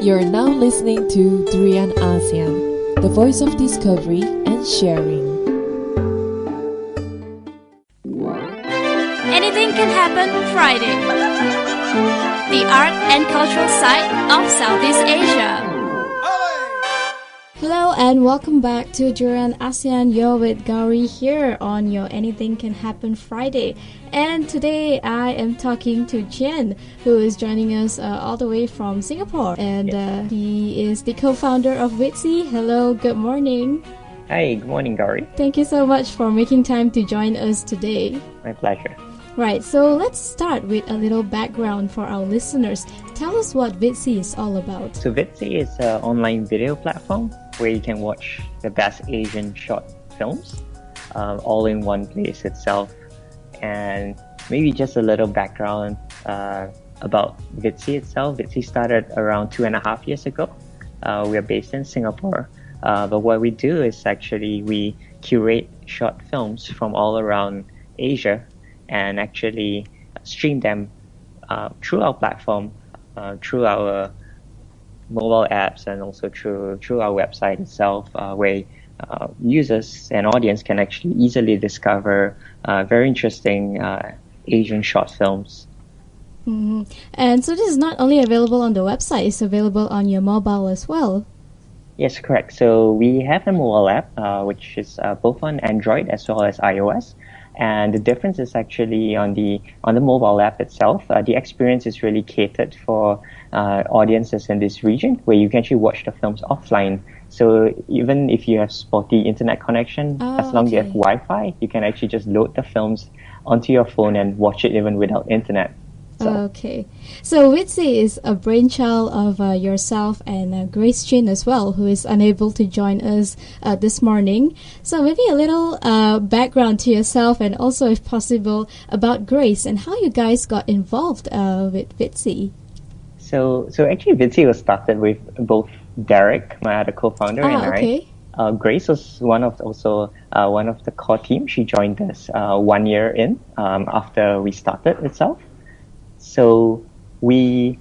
You're now listening to Jian ASEAN, the voice of discovery and sharing. Anything can happen Friday. The art and cultural side of Southeast Asia. Hello and welcome back to Jian ASEAN. You're with Gowri here on your Anything Can Happen Friday. And today I am talking to Jian, who is joining us all the way from Singapore. And he is the co-founder of ViddSee. Hello, good morning. Hi, good morning, Gowri. Thank you so much for making time to join us today. My pleasure. Right, so let's start with a little background for our listeners. Tell us what ViddSee is all about. So ViddSee is an online video platform where you can watch the best Asian short films all in one place itself. And maybe just a little background about ViddSee itself. ViddSee started around 2.5 years ago. We are based in Singapore. But what we do is actually we curate short films from all around Asia and actually stream them through our platform, through our mobile apps, and also through our website itself, where users and audience can actually easily discover very interesting Asian short films. Mm-hmm. And so this is not only available on the website, it's available on your mobile as well. Yes, correct. So we have a mobile app, which is both on Android as well as iOS. And the difference is actually on the mobile app itself. The experience is really catered for audiences in this region, where you can actually watch the films offline. So even if you have spotty internet connection, as long as you have Wi-Fi, you can actually just load the films onto your phone and watch it even without internet. Okay. So ViddSee is a brainchild of yourself and Grace Jian as well, who is unable to join us this morning. So maybe a little background to yourself and also, if possible, about Grace and how you guys got involved with ViddSee. So actually ViddSee was started with both Derek, my other co-founder, and okay. I. Grace was one of the core team. She joined us 1 year in after we started itself. So we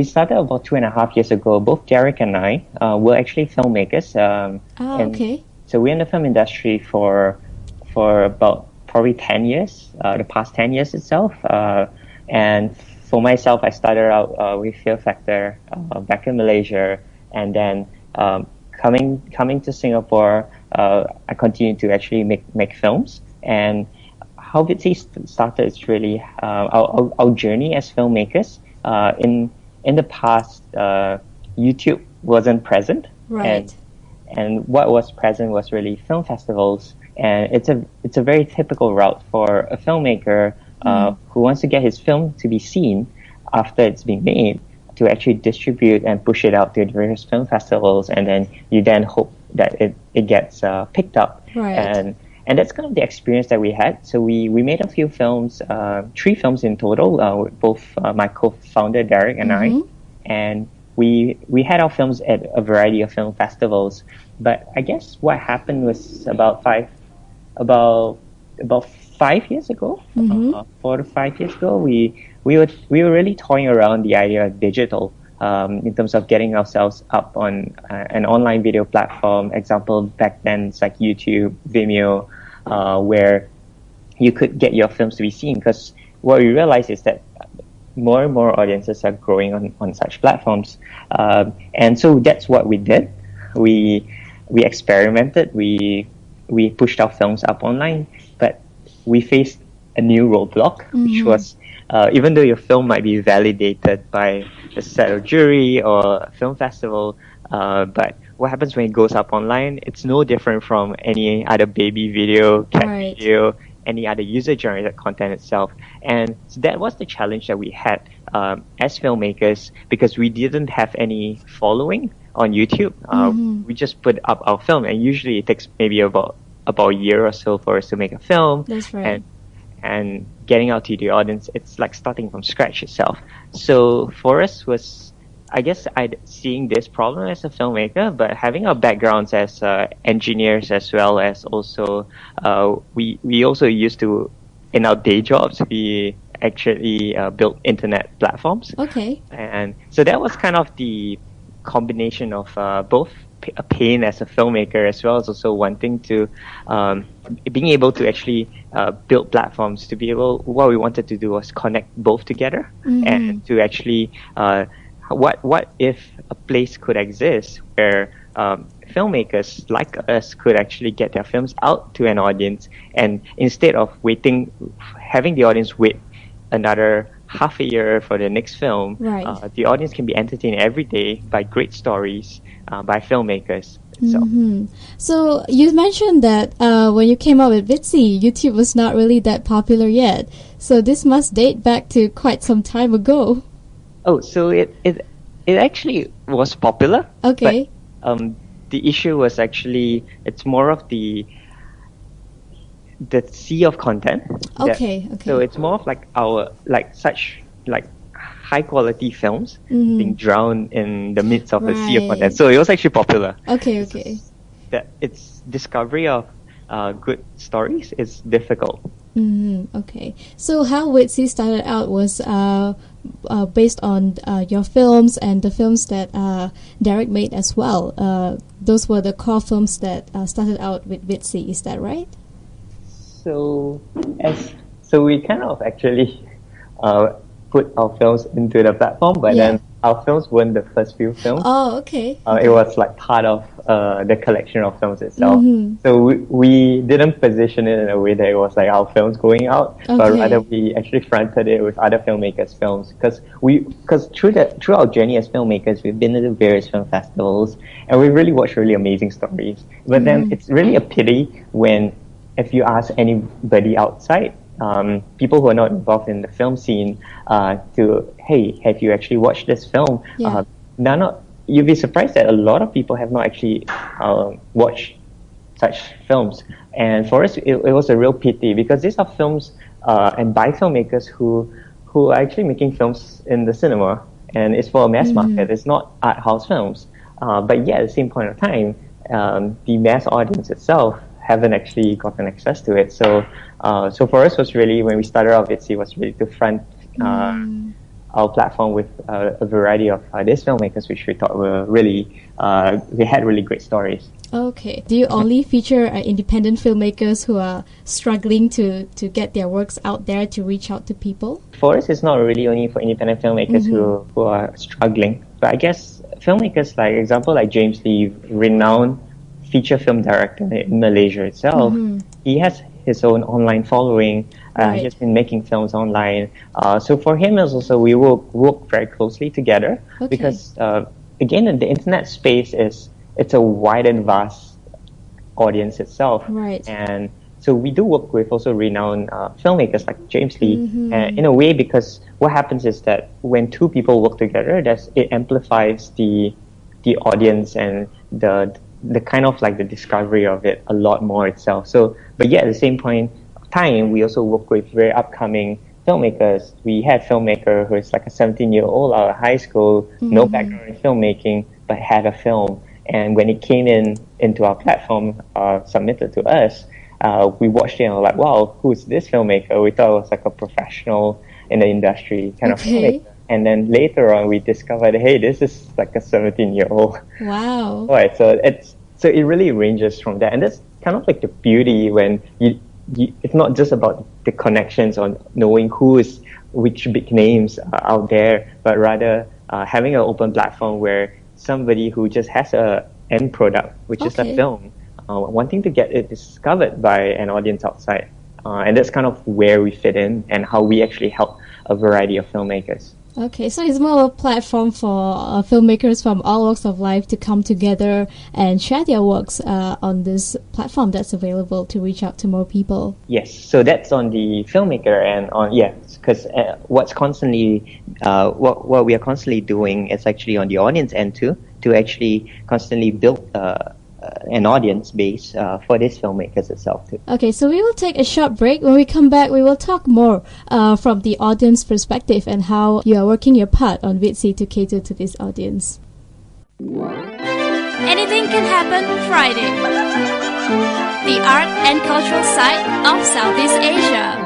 started about 2.5 years ago. Both Derek and I were actually filmmakers. Okay. So we're in the film industry for about probably 10 years, the past 10 years itself. And for myself, I started out with Fear Factor back in Malaysia, and then coming to Singapore, I continued to actually make films. And how ViddSee started is really our journey as filmmakers. In the past, YouTube wasn't present, right? And what was present was really film festivals, and it's a very typical route for a filmmaker who wants to get his film to be seen after it's been made, to actually distribute and push it out to various film festivals, and then you then hope that it gets picked up. Right. And that's kind of the experience that we had. So we made a few films, 3 films in total, with both my co-founder Derek and I. And we had our films at a variety of film festivals. But I guess what happened was about 5 years ago, 4 to 5 years ago, we were really toying around the idea of digital. In terms of getting ourselves up on an online video platform. Example, back then it's like YouTube, Vimeo, where you could get your films to be seen, because what we realized is that more and more audiences are growing on such platforms. And so that's what we did. We experimented, we pushed our films up online, but we faced a new roadblock, which was even though your film might be validated by a set of jury or a film festival, but what happens when it goes up online, it's no different from any other baby video, cat video, any other user-generated content itself. And so that was the challenge that we had as filmmakers, because we didn't have any following on YouTube. We just put up our film, and usually it takes maybe about a year or so for us to make a film. That's right. And getting out to the audience, it's like starting from scratch itself. So for us was, I guess, seeing this problem as a filmmaker, but having our backgrounds as engineers, as well as also we also used to, in our day jobs, we actually built internet platforms. Okay. And so that was kind of the combination of both a pain as a filmmaker as well as also wanting to being able to actually build platforms to be able. What we wanted to do was connect both together and to actually what if a place could exist where filmmakers like us could actually get their films out to an audience, and instead of having the audience wait another half a year for the next film, Right. the audience can be entertained every day by great stories by filmmakers. So you mentioned that when you came up with ViddSee, YouTube was not really that popular yet. So this must date back to quite some time ago. Oh, so it actually was popular. Okay. But the issue was actually it's more of the sea of content. Okay. So it's more of like our such high quality films being drowned in the midst of a sea of Right. content. So it was actually popular. Okay. That its discovery of good stories is difficult. Okay. So how ViddSee started out was based on your films and the films that Derek made as well. Those were the core films that started out with ViddSee. Is that right? So we kind of actually put our films into the platform, but then our films weren't the first few films. Oh, okay. It was like part of the collection of films itself. So we didn't position it in a way that it was like our films going out, but rather we actually fronted it with other filmmakers' films. Because through our journey as filmmakers, we've been to various film festivals and we've really watched really amazing stories. But then it's really a pity when if you ask anybody outside, people who are not involved in the film scene, hey, have you actually watched this film? You'd be surprised that a lot of people have not actually watched such films. And for us, it was a real pity because these are films and by filmmakers who are actually making films in the cinema, and it's for a mass market. It's not art house films. But yeah, at the same point of time, the mass audience itself haven't actually gotten access to it. So for us was really, when we started off ViddSee, was really to front our platform with a variety of these filmmakers, which we thought were really, they had really great stories. Okay. Do you only feature independent filmmakers who are struggling to get their works out there to reach out to people? For us, it's not really only for independent filmmakers who are struggling, but I guess filmmakers like James Lee, renowned feature film director in Malaysia itself, he has his own online following. He has been making films online. So for him, also we will work very closely together because again, the internet space it's a wide and vast audience itself. Right. And so we do work with also renowned filmmakers like James Lee, in a way, because what happens is that when two people work together, it amplifies the audience and the kind of like the discovery of it a lot more itself. So, but yeah, at the same point of time, we also work with very upcoming filmmakers. We had a filmmaker who is like a 17-year-old out of high school, no background in filmmaking, but had a film. And when it came into our platform, submitted to us, we watched it and were like, wow, who's this filmmaker? We thought it was like a professional in the industry kind of filmmaker. And then later on, we discovered, hey, this is like a 17-year-old. Wow. Right. So it really ranges from that, and that's kind of like the beauty when you it's not just about the connections on knowing which big names are out there, but rather having an open platform where somebody who just has a end product, which is a film, wanting to get it discovered by an audience outside, and that's kind of where we fit in and how we actually help a variety of filmmakers. Okay, so it's more of a platform for filmmakers from all walks of life to come together and share their works on this platform that's available to reach out to more people. Yes, so that's on the filmmaker and because what we are constantly doing is actually on the audience end too, to actually constantly build an audience base for these filmmakers itself too. Okay, so we will take a short break. When we come back, we will talk more from the audience perspective and how you are working your part on ViddSee to cater to this audience. Anything can happen Friday. The art and cultural side of Southeast Asia.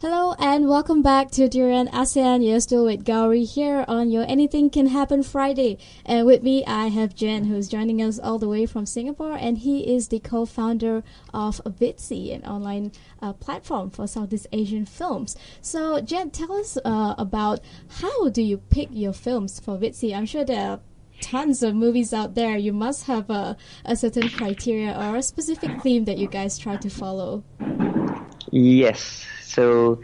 Hello and welcome back to Durian ASEAN. You're still with Gowri here on your Anything Can Happen Friday. And with me, I have Jian, who's joining us all the way from Singapore. And he is the co-founder of ViddSee, an online platform for Southeast Asian films. So, Jian, tell us about how do you pick your films for ViddSee? I'm sure there are tons of movies out there. You must have a certain criteria or a specific theme that you guys try to follow. Yes. So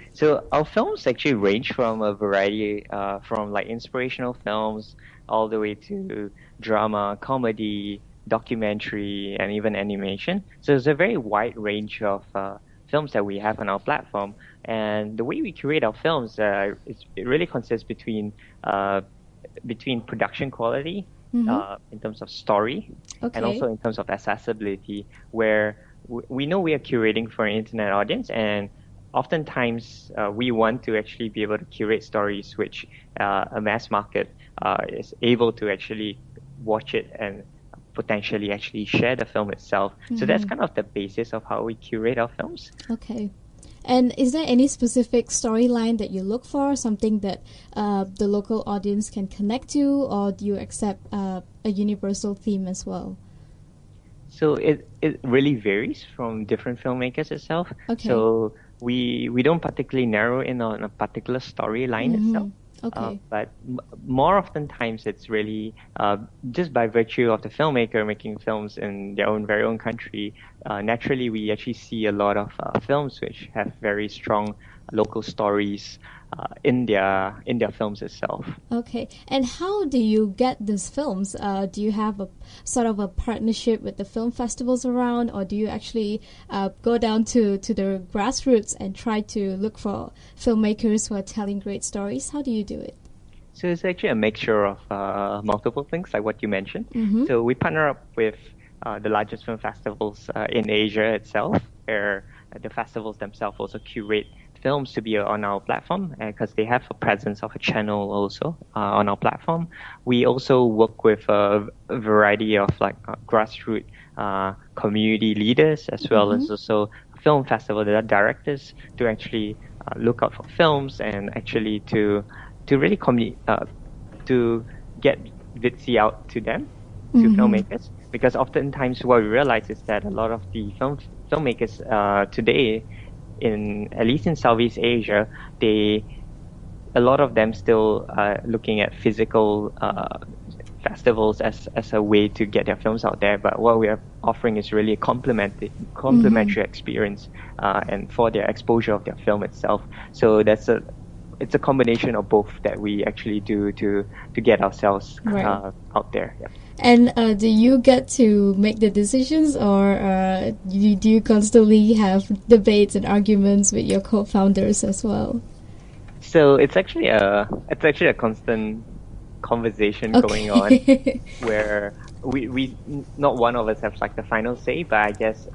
our films actually range from a variety, from like inspirational films all the way to drama, comedy, documentary, and even animation. So it's a very wide range of films that we have on our platform. And the way we curate our films, it really consists between production quality, in terms of story, and also in terms of accessibility, where we know we are curating for an internet audience, and oftentimes we want to actually be able to curate stories which a mass market is able to actually watch it and potentially actually share the film itself. So that's kind of the basis of how we curate our films. Okay. And is there any specific storyline that you look for, something that the local audience can connect to, or do you accept a universal theme as well? So it really varies from different filmmakers itself. Okay. So we don't particularly narrow in on a particular storyline itself. Okay. But more often times it's really just by virtue of the filmmaker making films in their very own country. Naturally, we actually see a lot of films which have very strong local stories in their films itself. Okay. And how do you get these films? Do you have a sort of a partnership with the film festivals around, or do you actually go down to the grassroots and try to look for filmmakers who are telling great stories? How do you do it? So it's actually a mixture of multiple things, like what you mentioned. So we partner up with the largest film festivals in Asia itself, where the festivals themselves also curate films to be on our platform because they have a presence of a channel also on our platform. We also work with a variety of like grassroots community leaders, as well as also film festival directors, to actually look out for films and actually to really to get ViddSee out to them, to filmmakers. Because oftentimes what we realize is that a lot of the filmmakers today, at least in Southeast Asia, a lot of them still looking at physical festivals as a way to get their films out there. But what we are offering is really a complementary experience and for their exposure of their film itself. So it's a combination of both that we actually do to get ourselves out there. Yeah. And do you get to make the decisions, or do you constantly have debates and arguments with your co-founders as well? So it's actually a constant conversation going on, where we not one of us has like the final say, but I guess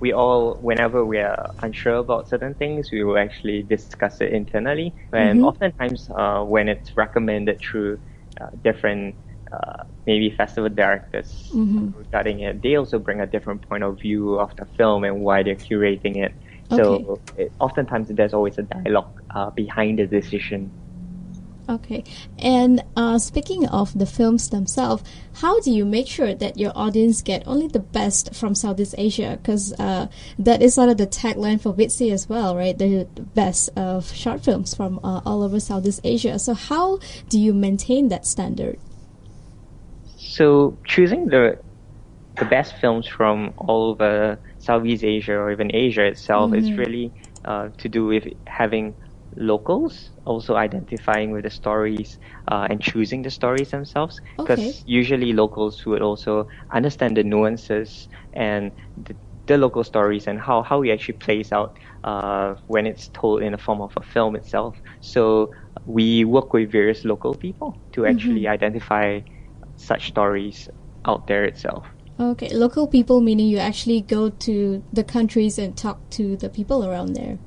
we all, whenever we are unsure about certain things, we will actually discuss it internally. And oftentimes when it's recommended through different maybe festival directors regarding it, they also bring a different point of view of the film and why they're curating it. So oftentimes there's always a dialogue behind the decision. Okay. And speaking of the films themselves, how do you make sure that your audience get only the best from Southeast Asia? Because that is sort of the tagline for ViddSee as well, right? The best of short films from all over Southeast Asia. So how do you maintain that standard? So choosing the best films from all over Southeast Asia or even Asia itself is really to do with having locals also identifying with the stories and choosing the stories themselves, because usually locals would also understand the nuances and the local stories and how it actually plays out when it's told in the form of a film itself. So we work with various local people to actually identify such stories out there itself. Okay, local people meaning you actually go to the countries and talk to the people around there.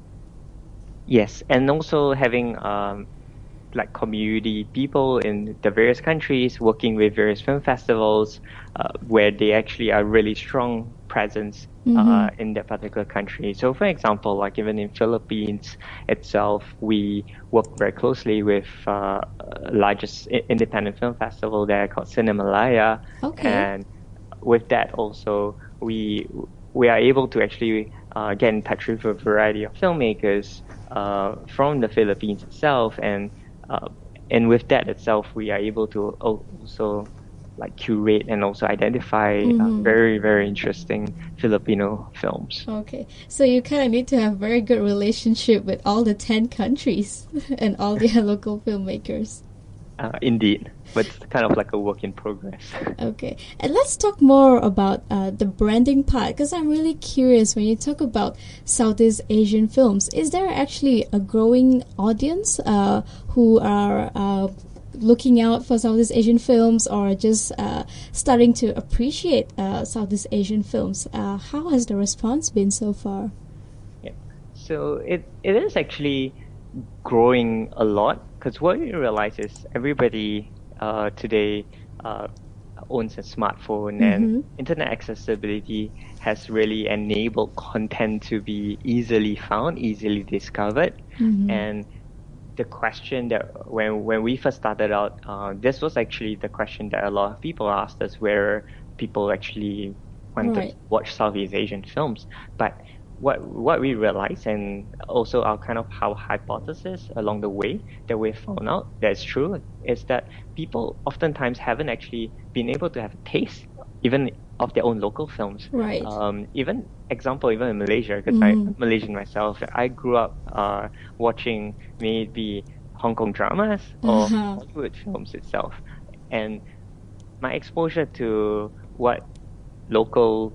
Yes, and also having like community people in the various countries, working with various film festivals, where they actually are really strong presence in that particular country. So, for example, like even in Philippines itself, we work very closely with largest independent film festival there called Cinemalaya, Okay. and with that also we are able to actually get in touch with a variety of filmmakers from the Philippines itself, uh, and with that itself, we are able to also like curate and also identify very, very interesting Filipino films. Okay, so you kind of need to have very good relationship with all the 10 countries and all their local filmmakers. Indeed, but it's kind of like a work in progress. Okay, and let's talk more about the branding part, because I'm really curious when you talk about Southeast Asian films. Is there actually a growing audience who are looking out for Southeast Asian films, or just starting to appreciate Southeast Asian films? How has the response been so far? Yeah. So it is actually growing a lot, because what we realize is everybody today owns a smartphone, and internet accessibility has really enabled content to be easily found, easily discovered. And the question that when we first started out, this was actually the question that a lot of people asked us, where people actually wanted to watch Southeast Asian films. But what we realized, and also our hypothesis along the way that we found out that's true, is that people oftentimes haven't actually been able to have a taste even of their own local films. Right. Even in Malaysia, because I'm Malaysian myself, I grew up watching maybe Hong Kong dramas or Hollywood films itself, and my exposure to what local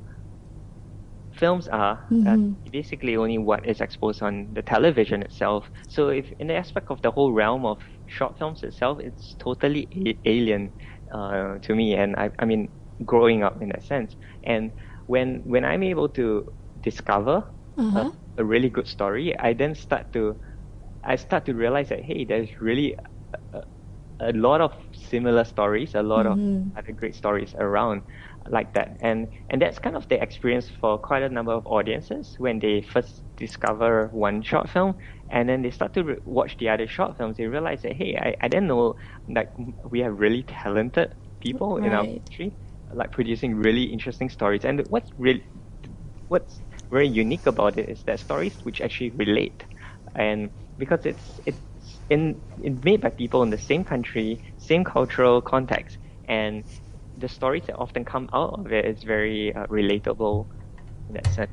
films are basically only what is exposed on the television itself. So if in the aspect of the whole realm of short films itself, it's totally alien to me, and I mean growing up in that sense. And when I'm able to discover a really good story, I start to realize that, hey, there's really a lot of similar stories, a lot of other great stories around like that, and that's kind of the experience for quite a number of audiences when they first discover one short film, and then they start to watch the other short films. They realize that, hey, I didn't know like we have really talented people in our country, like producing really interesting stories. And what's very unique about it is that stories which actually relate, and because it's made by people in the same country, same cultural context, and the stories that often come out of it is very relatable in that sense.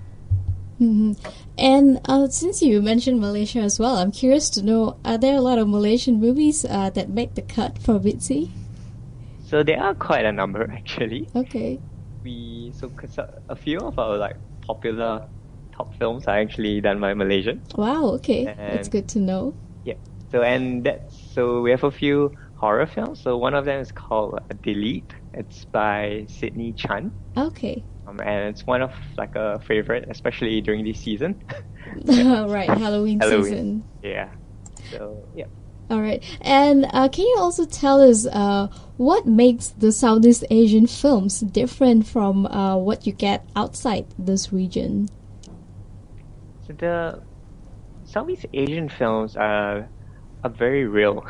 And since you mentioned Malaysia as well, I'm curious to know, are there a lot of Malaysian movies that make the cut for ViddSee? So there are quite a number actually. Okay. Cause a few of our like popular top films are actually done by Malaysian. Wow. Okay, that's good to know. Yeah. So we have a few horror films. So one of them is called Delete. It's by Sydney Chan. Okay. And it's one of like a favorite, especially during this season. Right, Halloween season. Yeah. So yeah. All right. And can you also tell us what makes the Southeast Asian films different from what you get outside this region? So the Southeast Asian films are very real.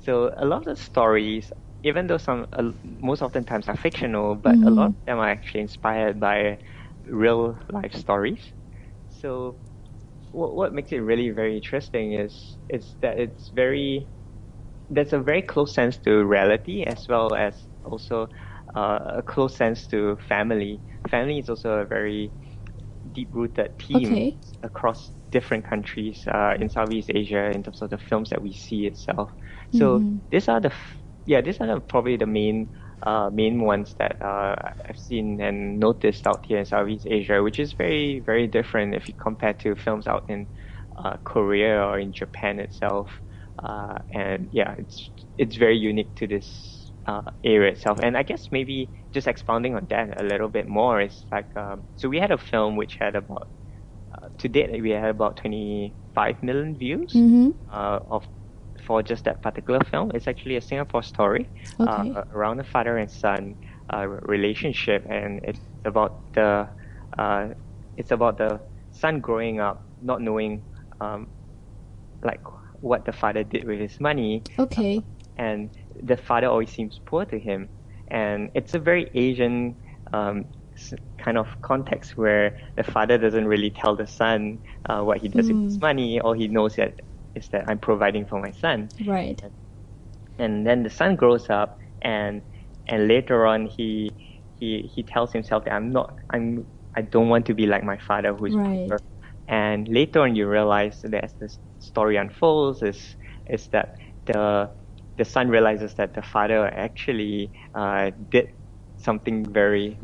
So a lot of the stories, even though some most often times are fictional, but a lot of them are actually inspired by real life stories. So what makes it really very interesting is that there's a very close sense to reality, as well as also a close sense to family. Family is also a very deep-rooted theme across different countries in Southeast Asia in terms of the films that we see itself. So these are probably the main ones that I've seen and noticed out here in Southeast Asia, which is very, very different if you compare to films out in Korea or in Japan itself. And yeah, it's very unique to this area itself. And I guess maybe just expounding on that a little bit more is like, so we had a film which had about, to date, we had about 25 million views of for just that particular film. It's actually a Singapore story Okay. around a father and son relationship, and uh, it's about the son growing up not knowing like what the father did with his money, Okay. and the father always seems poor to him. And it's a very Asian kind of context where the father doesn't really tell the son what he does with his money. All he knows is that I'm providing for my son. Right. And then the son grows up, and later on he tells himself that I don't want to be like my father who's Right. poor. And later on you realize that as the story unfolds is that the son realizes that the father actually did something very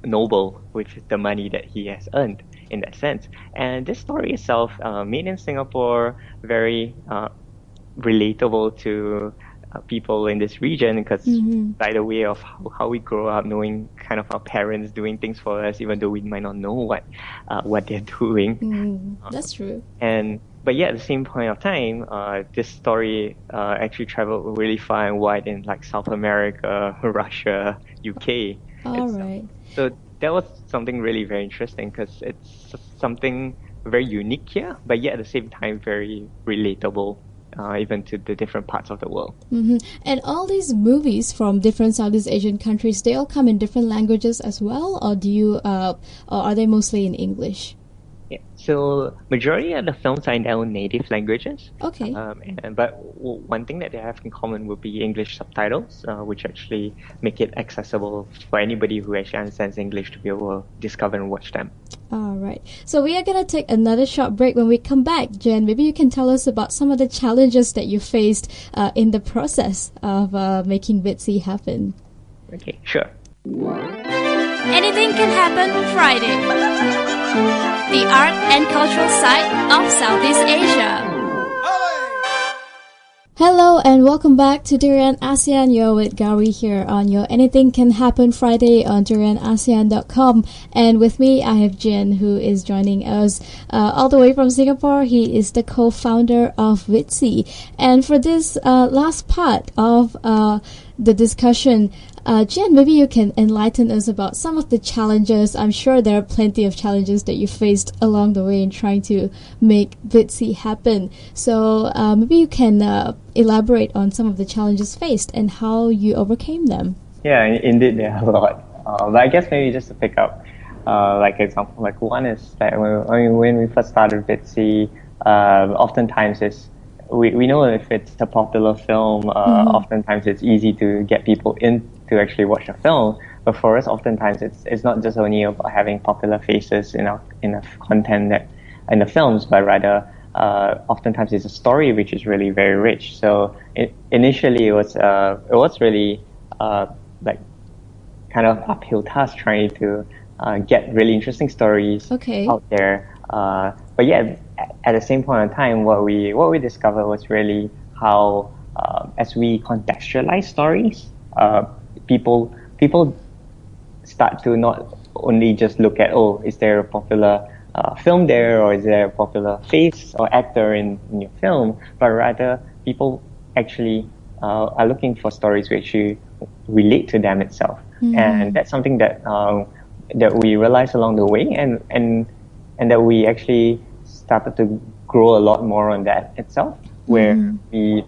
noble with the money that he has earned in that sense. And this story itself, made in Singapore, very relatable to people in this region, because by the way of how we grow up, knowing kind of our parents doing things for us, even though we might not know what they're doing. That's true. But yet at the same point of time, this story actually traveled really far and wide in like South America, Russia, UK. All right. So that was something really very interesting, because it's something very unique here, but yet at the same time very relatable, even to the different parts of the world. And all these movies from different Southeast Asian countries, they all come in different languages as well, or or are they mostly in English? Yeah. So majority of the films are in their own native languages. Okay. But one thing that they have in common would be English subtitles, which actually make it accessible for anybody who actually understands English to be able to discover and watch them. All right. So we are going to take another short break. When we come back, Jian, maybe you can tell us about some of the challenges that you faced in the process of making ViddSee happen. Okay, sure. Anything can happen Friday. The art and cultural side of Southeast Asia. Hello and welcome back to Durian ASEAN. You're with Gowri here on your Anything Can Happen Friday on DurianASEAN.com. And with me, I have Jian, who is joining us all the way from Singapore. He is the co-founder of ViddSee. And for this last part of the discussion, Jian, maybe you can enlighten us about some of the challenges. I'm sure there are plenty of challenges that you faced along the way in trying to make ViddSee happen. So maybe you can elaborate on some of the challenges faced and how you overcame them. Yeah, indeed, there are a lot. But I guess maybe just to pick up, like example, like one is that when we first started ViddSee, oftentimes we know if it's a popular film, oftentimes it's easy to get people in to actually watch a film. But for us, oftentimes it's not just only about having popular faces in the content that in the films, but rather oftentimes it's a story which is really very rich. So initially it was really like kind of uphill task trying to get really interesting stories out there. But yeah, at the same point in time, what we discovered was really how as we contextualize stories, people start to not only just look at, is there a popular film there, or is there a popular face or actor in your film, but rather people actually are looking for stories which you relate to them itself. And that's something that we realized along the way, and that we actually started to grow a lot more on that itself, where we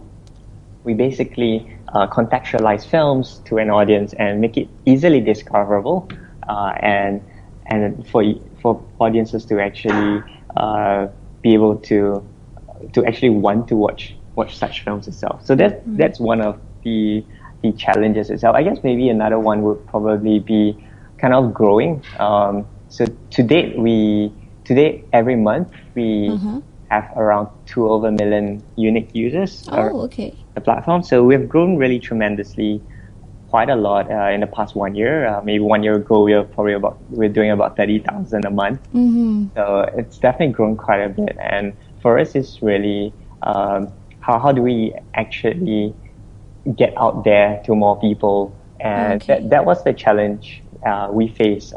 basically contextualize films to an audience and make it easily discoverable, and for audiences to actually be able to actually want to watch such films itself. So that's one of the challenges itself. I guess maybe another one would probably be kind of growing. So to date every month we have around 2 million unique users. The platform. So we've grown really tremendously, quite a lot in the past 1 year. Maybe 1 year ago we're doing about 30,000 a month. So it's definitely grown quite a bit. And for us, it's really how do we actually get out there to more people? And that was the challenge we faced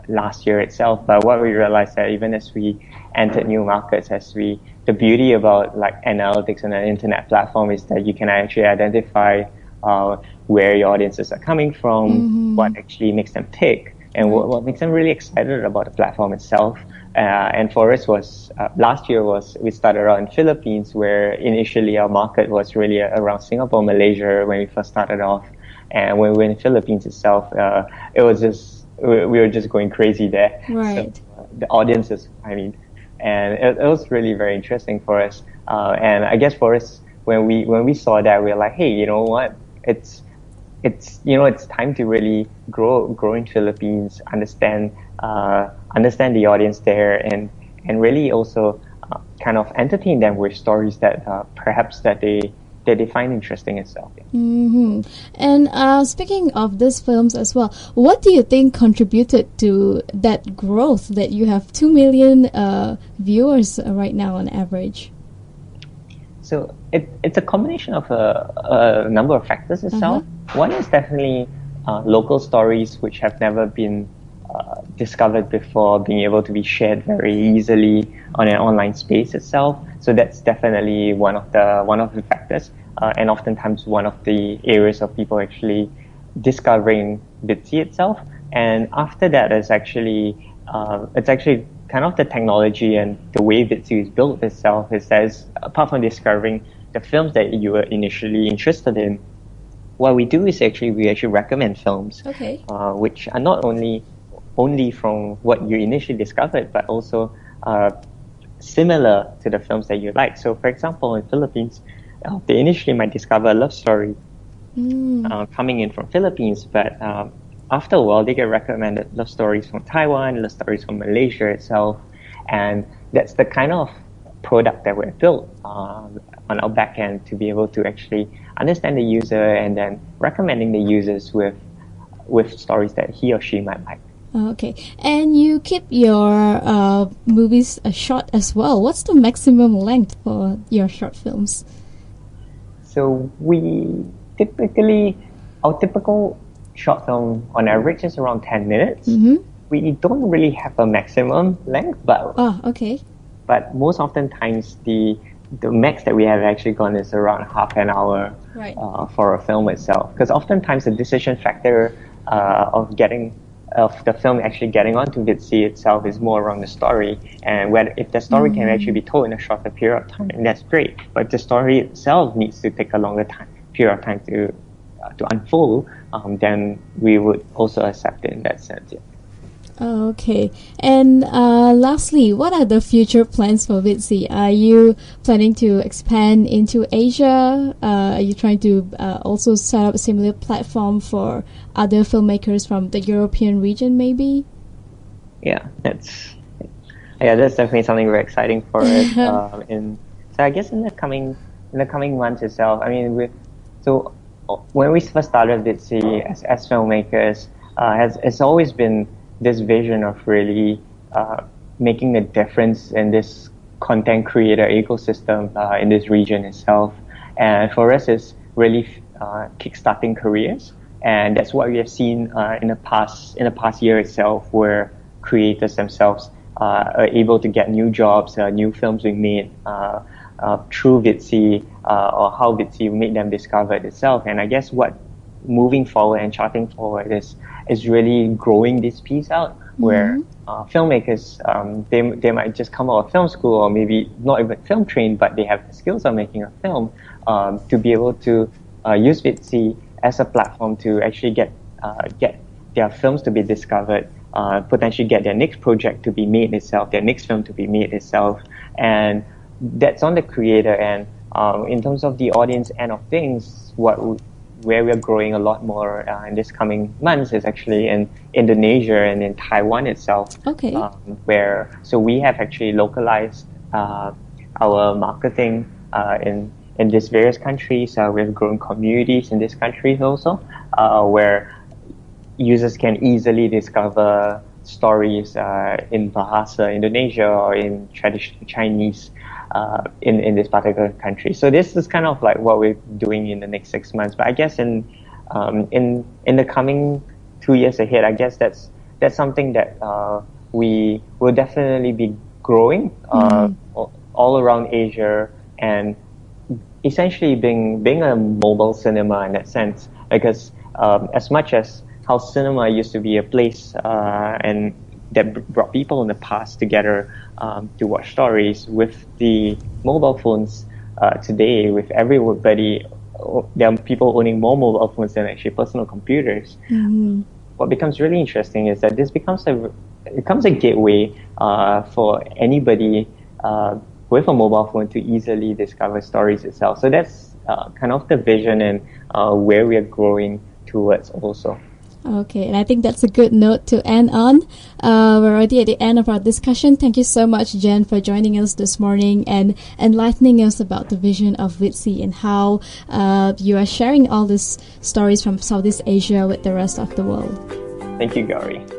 last year itself. But what we realized that even as we entered new markets, as we the beauty about like analytics on an internet platform is that you can actually identify where your audiences are coming from, what actually makes them tick, and what makes them really excited about the platform itself. And for us was last year we started out in Philippines, where initially our market was really around Singapore, Malaysia when we first started off, and when we were in the Philippines itself, it was just we were just going crazy there. Right. So, the audiences, I mean, and it was really very interesting for us. And I guess for us, when we saw that, we were like, hey, you know what? It's time to really grow in Philippines, understand the audience there, and really also kind of entertain them with stories that perhaps that they find interesting itself. And speaking of these films as well, what do you think contributed to that growth that you have 2 million viewers right now on average? So it's a combination of a number of factors itself. One is definitely local stories which have never been discovered before, being able to be shared very easily on an online space itself. So that's definitely one of the factors, and oftentimes one of the areas of people actually discovering ViddSee itself. And after that, it's actually kind of the technology and the way ViddSee is built itself. Is that apart from discovering the films that you were initially interested in, what we do is we actually recommend films, which are not only from what you initially discovered, but also similar to the films that you like. So, for example, in Philippines, they initially might discover a love story coming in from Philippines, but after a while, they get recommended love stories from Taiwan, love stories from Malaysia itself, and that's the kind of product that we're built on our back end to be able to actually understand the user and then recommending the users with stories that he or she might like. Okay, and you keep your movies short as well. What's the maximum length for your short films? So our typical short film on average is around 10 minutes. We don't really have a maximum length, but but most often times the max that we have actually gone is around half an hour for a film itself. Because oftentimes the decision factor of the film actually getting onto ViddSee itself is more around the story, and if the story can actually be told in a shorter period of time, that's great. But if the story itself needs to take a longer period of time to unfold, then we would also accept it in that sense. Yeah. Okay, and lastly, what are the future plans for ViddSee? Are you planning to expand into Asia? Are you trying to also set up a similar platform for other filmmakers from the European region, maybe? Yeah, that's definitely something very exciting for us. So I guess in the coming months itself, I mean, when we first started ViddSee as filmmakers, it's always been this vision of really making a difference in this content creator ecosystem in this region itself. And for us, it's really kickstarting careers, and that's what we have seen in the past year itself, where creators themselves are able to get new jobs, new films being made through ViddSee, or how ViddSee made them discover it itself. And I guess what moving forward and charting forward is really growing this piece out, where filmmakers, they might just come out of film school, or maybe not even film trained, but they have the skills of making a film, to be able to use ViddSee as a platform to actually get their films to be discovered, potentially get their next project to be made itself, their next film to be made itself. And that's on the creator end. In terms of the audience end of things, where we're growing a lot more in this coming months is actually in Indonesia and in Taiwan itself. So we have actually localized our marketing in these various countries. We've grown communities in these countries also, where users can easily discover stories in Bahasa Indonesia or in traditional Chinese in this particular country. So this is kind of like what we're doing in the next 6 months. But I guess in the coming 2 years ahead, I guess that's something that we will definitely be growing all around Asia, and essentially being a mobile cinema in that sense, because as much as how cinema used to be a place and that brought people in the past together to watch stories, with the mobile phones today, with everybody, there are people owning more mobile phones than actually personal computers. What becomes really interesting is that this becomes a gateway for anybody with a mobile phone to easily discover stories itself. So that's kind of the vision and where we are growing towards also. Okay, and I think that's a good note to end on. We're already at the end of our discussion. Thank you so much, Jian, for joining us this morning and enlightening us about the vision of ViddSee and how you are sharing all these stories from Southeast Asia with the rest of the world. Thank you, Gowri.